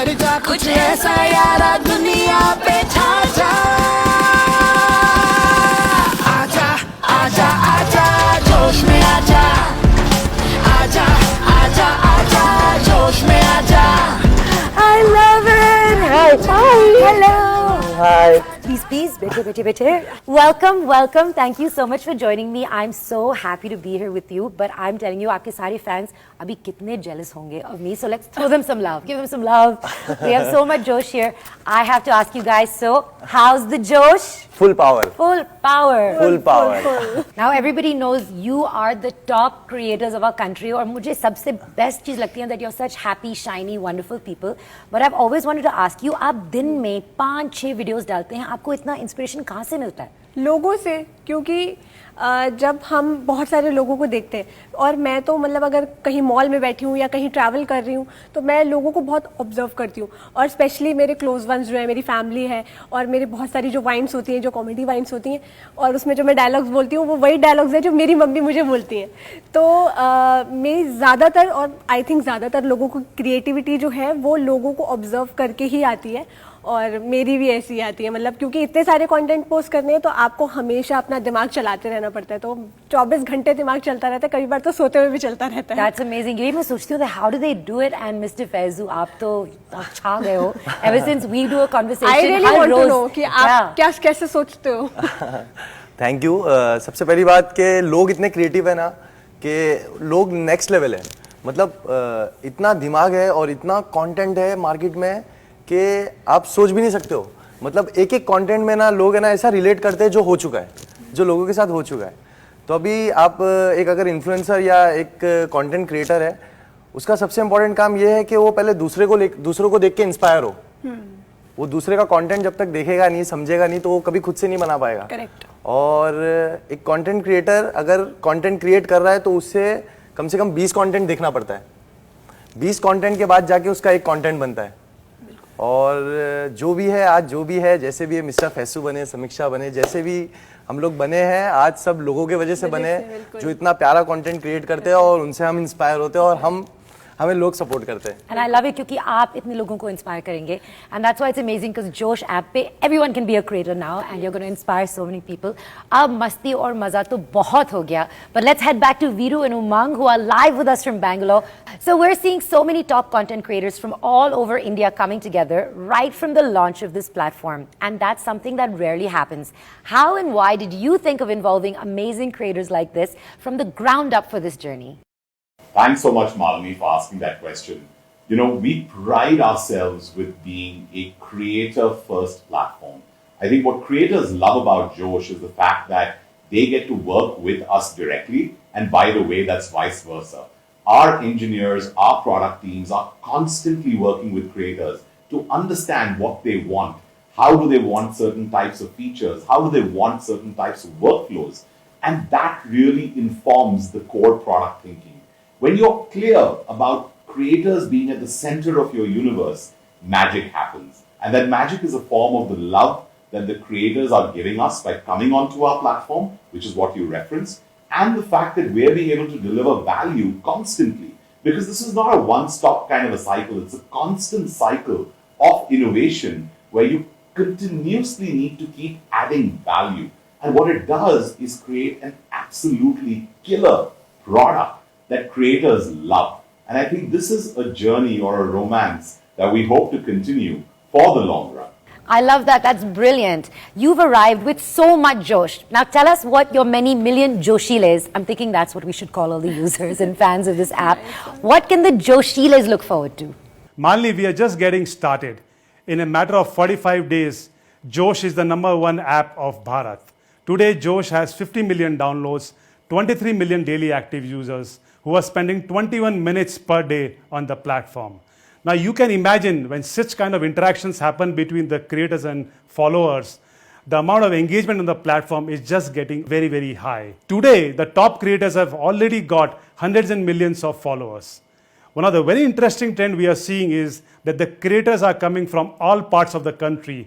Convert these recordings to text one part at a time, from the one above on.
कर जा कुछ ऐसा यारा दुनिया पे छा जा आजा आजा आजा जोश में आजा आजा आजा आजा जोश में आजा I love it. Hi. Hello. Hi. Please, बैठे. Welcome. Thank you so much for joining me. I'm so happy to be here with you. But I'm telling you, आपके सारे fans अभी कितने jealous होंगे of me. So let's throw them some love. Give them some love. We have so much Josh here. I have to ask you guys. So, how's the Josh? Full power. Full power. Full power. Now everybody knows you are the top creators of our country. और मुझे सबसे best चीज लगती है that you're such happy, shiny, wonderful people. But I've always wanted to ask you, आप दिन में 5-6 videos डालते हैं, आपको इतना इंस्पिरेशन कहाँ से मिलता है? लोगों से, क्योंकि जब हम बहुत सारे लोगों को देखते हैं और मैं तो मतलब अगर कहीं मॉल में बैठी हूँ या कहीं ट्रैवल कर रही हूँ तो मैं लोगों को बहुत ऑब्जर्व करती हूँ और स्पेशली मेरे क्लोज वंस जो है, मेरी फैमिली है और मेरी बहुत सारी जो वाइन्स होती हैं, जो कॉमेडी वाइन्स होती हैं और उसमें जो मैं डायलॉग्स बोलती हूँ वो वही डायलॉग्स हैं जो मेरी मम्मी मुझे बोलती हैं। तो मेरी ज़्यादातर और आई थिंक ज़्यादातर लोगों को क्रिएटिविटी जो है वो लोगों को ऑब्जर्व करके ही आती है और मेरी भी ऐसी आती है, मतलब क्योंकि इतने सारे कंटेंट पोस्ट करने हैं तो आपको हमेशा अपना दिमाग चलाते रहना पड़ता है, तो 24 घंटे दिमाग चलता रहता है, कई बार तो सोते हुए भी चलता रहता है। That's amazing. यही मैं सोचती हूँ how do they do it? And Mr. Faizu, आप तो छा गए हो. Ever since we do a conversation, I really want to know कि आप क्या कैसे सोचते हो? Thank you. सबसे पहली बात कि लोग इतने क्रिएटिव है ना कि लोग नेक्स्ट लेवल है, मतलब इतना दिमाग है और इतना कंटेंट है मार्केट में कि आप सोच भी नहीं सकते हो। मतलब एक एक कंटेंट में ना लोग है ना ऐसा रिलेट करते हैं जो हो चुका है, जो लोगों के साथ हो चुका है। तो अभी आप एक अगर इन्फ्लुएंसर या एक कंटेंट क्रिएटर है, उसका सबसे इंपॉर्टेंट काम ये है कि वो पहले दूसरों को देख के इंस्पायर हो। वो दूसरे का कंटेंट जब तक देखेगा नहीं, समझेगा नहीं, तो वो कभी खुद से नहीं बना पाएगा। करेक्ट। और एक कंटेंट क्रिएटर अगर कंटेंट क्रिएट कर रहा है तो उससे कम से कम 20 कंटेंट देखना पड़ता है। 20 कंटेंट के बाद जाके उसका एक कंटेंट बनता है। और जो भी है आज, जो भी है, जैसे भी है, मिस्टर फैसू बने, समीक्षा बने, जैसे भी हम लोग बने हैं आज, सब लोगों के वजह से बने, जो इतना प्यारा कंटेंट क्रिएट करते हैं और उनसे हम इंस्पायर होते हैं और हमें लोग सपोर्ट करते हैं। And I love it क्योंकि आप इतने लोगों को इंस्पायर करेंगे and that's why it's amazing because जोश ऐप पे everyone can be a creator now and you're going to inspire so many people. अब मस्ती और मजा तो बहुत हो गया, but let's head back to Viru and Umang who are live with us from Bangalore. So we're seeing so many top content creators from all over India coming together right from the launch of this platform, and that's something that rarely happens. How and why did you think of involving amazing creators like this from the ground up for this journey? Thanks so much, Malini, for asking that question. You know, we pride ourselves with being a creator-first platform. I think what creators love about Josh is the fact that they get to work with us directly, and by the way, that's vice versa. Our engineers, our product teams are constantly working with creators to understand what they want. How do they want certain types of features? How do they want certain types of workflows? And that really informs the core product thinking. When you're clear about creators being at the center of your universe, magic happens. And that magic is a form of the love that the creators are giving us by coming onto our platform, which is what you referenced, and the fact that we're being able to deliver value constantly. Because this is not a one-stop kind of a cycle. It's a constant cycle of innovation where you continuously need to keep adding value. And what it does is create an absolutely killer product that creators love. And I think this is a journey or a romance that we hope to continue for the long run. I love that. That's brilliant. You've arrived with so much Josh. Now tell us what your many million Joshiles, I'm thinking that's what we should call all the users and fans of this app. What can the Joshiles look forward to? Malini, we are just getting started. In a matter of 45 days, Josh is the #1 app of Bharat. Today, Josh has 50 million downloads, 23 million daily active users, who are spending 21 minutes per day on the platform. Now you can imagine when such kind of interactions happen between the creators and followers, the amount of engagement on the platform is just getting very, very high. Today, the top creators have already got hundreds and millions of followers. One of the very interesting trend we are seeing is that the creators are coming from all parts of the country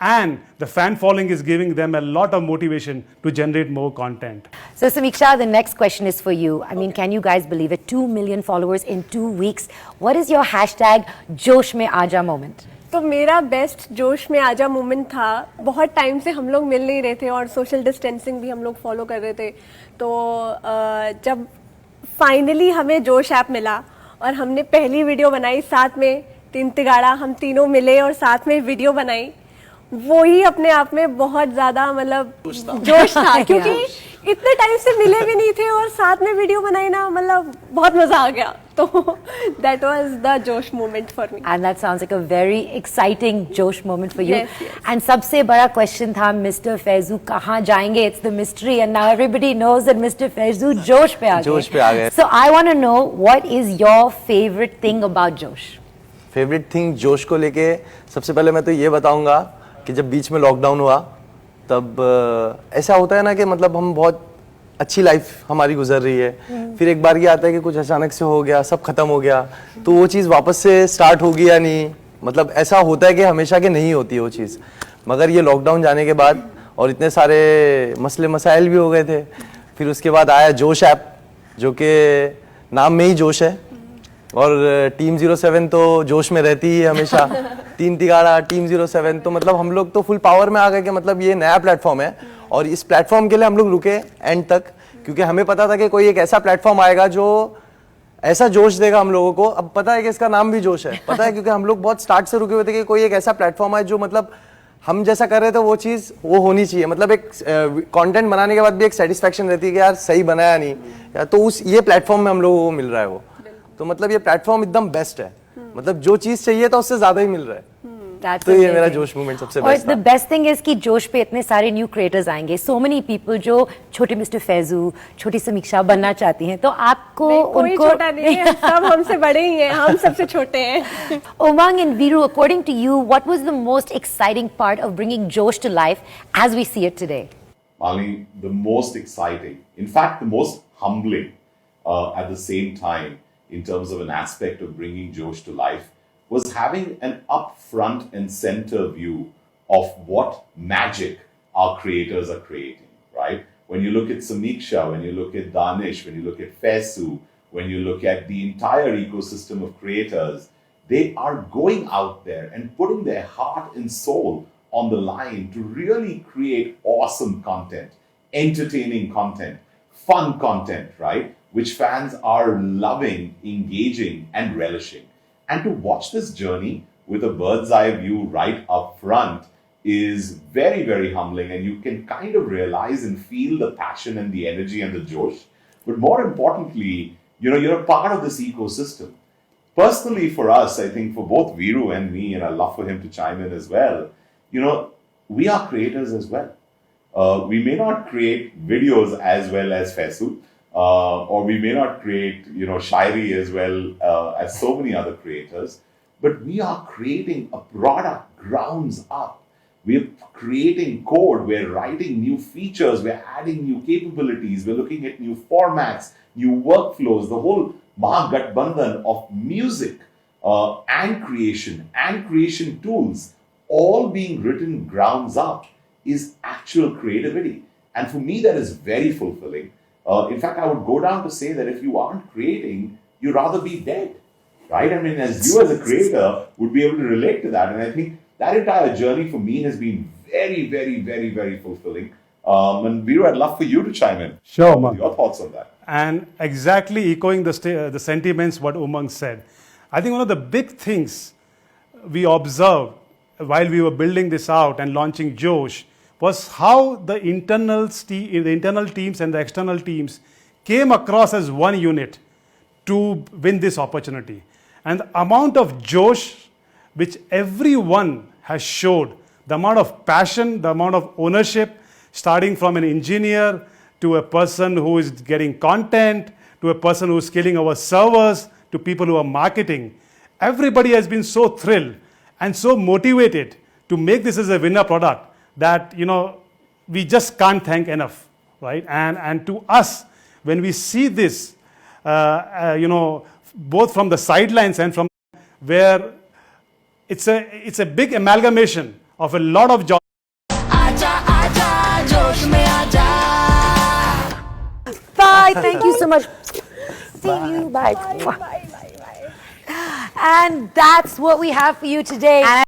and the fan following is giving them a lot of motivation to generate more content. So Samiksha, the next question is for you. I mean, can you guys believe it? 2 million followers in 2 weeks. What is your hashtag जोश में आजा moment? तो मेरा best जोश में आजा moment था, बहुत टाइम से हम लोग मिल नहीं रहे थे और सोशल डिस्टेंसिंग भी हम लोग फॉलो कर रहे थे, तो जब फाइनली हमें जोश ऐप मिला और हमने पहली वीडियो बनाई साथ में, तीन तिगाड़ा हम तीनों मिले और साथ में वीडियो बनाई, वो ही अपने आप में बहुत ज़्यादा मतलब जोश था क्योंकि इतने टाइम से मिले भी नहीं थे और साथ में वीडियो बनाई ना, मतलब बहुत मज़ा आ गया. तो that was the जोश moment for me. And that sounds like a very exciting जोश moment for you. Yes, yes. And सबसे बड़ा question था Mr. फैजू कहाँ जाएंगे? It's the mystery, and now everybody knows that Mr. Faizu जोश पे आ गए. जोश पे आ गए. So I want to know what is your favorite thing about जोश? फेवरेट थिंग जोश को लेके सबसे पहले मैं तो ये बताऊंगा कि जब बीच में लॉकडाउन हुआ तब ऐसा होता है ना कि मतलब हम बहुत अच्छी लाइफ हमारी गुजर रही है, फिर एक बार ये आता है कि कुछ अचानक से हो गया, सब खत्म हो गया, तो वो चीज़ वापस से स्टार्ट होगी या नहीं, मतलब ऐसा होता है कि हमेशा के नहीं होती है वो चीज़. मगर ये लॉकडाउन जाने के बाद और इतने सारे मसले मसाइल भी हो गए थे, फिर उसके बाद आया जोश ऐप जो कि नाम में ही जोश है, और टीम 07 तो जोश में रहती ही है हमेशा. तीन तिगाड़ा टीम 07, तो मतलब हम लोग तो फुल पावर में आ गए कि मतलब ये नया प्लेटफॉर्म है और इस प्लेटफॉर्म के लिए हम लोग रुके एंड तक, क्योंकि हमें पता था कि कोई एक ऐसा प्लेटफॉर्म आएगा जो ऐसा जोश देगा हम लोगों को. अब पता है कि इसका नाम भी जोश है, पता है, क्योंकि हम लोग बहुत स्टार्ट से रुके हुए थे कि कोई एक ऐसा प्लेटफॉर्म है जो मतलब हम जैसा कर रहे थे वो चीज़ वो होनी चाहिए. मतलब एक कंटेंट बनाने के बाद भी एक सेटिस्फेक्शन रहती है कि यार सही बनाया नहीं यार, तो उस ये प्लेटफॉर्म में हम लोगों को मिल रहा है वो. तो मतलब ये प्लेटफॉर्म एकदम बेस्ट है, मतलब जो चीज़ चाहिए था उससे ज़्यादा ही मिल रहा है. That's तो ये amazing. मेरा जोश मूवमेंट सबसे और बेस्ट द था. बेस्ट थिंग इज कि जोश पे इतने सारे न्यू क्रिएटर्स आएंगे, सो मेनी पीपल जो छोटे मिस्टर फैजू, छोटी समीक्षा बनना चाहती हैं, तो आपको कोई उनको छोटा नहीं है, सब हमसे बड़े ही हैं, हम सबसे छोटे हैं. Umang and Viru, according to you, what was the most exciting part of bringing Josh to life as we see it today? Malini, the most exciting, in fact, the most humbling at the same time, in terms of an aspect of bringing Josh to life, was having an upfront and center view of what magic our creators are creating, right? When you look at Samiksha, when you look at Danish, when you look at Faizu, when you look at the entire ecosystem of creators, they are going out there and putting their heart and soul on the line to really create awesome content, entertaining content, fun content, right? Which fans are loving, engaging, and relishing. And to watch this journey with a bird's eye view right up front is very, very humbling. And you can kind of realize and feel the passion and the energy and the josh. But more importantly, you're a part of this ecosystem. Personally, for us, I think for both Viru and me, and I'd love for him to chime in as well, we are creators as well. We may not create videos as well as Faizu, or we may not create, Shairi as well as so many other creators, but we are creating a product grounds up. We're creating code, we're writing new features, we're adding new capabilities, we're looking at new formats, new workflows, the whole Mahagatbandhan of music and creation tools, all being written grounds up, is actual creativity. And for me, that is very fulfilling. In fact, I would go down to say that if you aren't creating, you'd rather be dead, right? I mean, as you as a creator would be able to relate to that. And I think that entire journey for me has been very, very, very, very fulfilling. And Viru, I'd love for you to chime in. Sure, Umang. Your thoughts on that. And exactly echoing the sentiments what Umang said. I think one of the big things we observed while we were building this out and launching Josh was how the internal teams and the external teams came across as one unit to win this opportunity. And the amount of Josh which everyone has showed, the amount of passion, the amount of ownership, starting from an engineer to a person who is getting content, to a person who is scaling our servers, to people who are marketing. Everybody has been so thrilled and so motivated to make this as a winner product that, we just can't thank enough, right? And to us, when we see this, both from the sidelines and from where it's a big amalgamation of a lot of job. आजा आजा जोश में आजा Bye. Thank you so much. See you. Bye. And that's what we have for you today.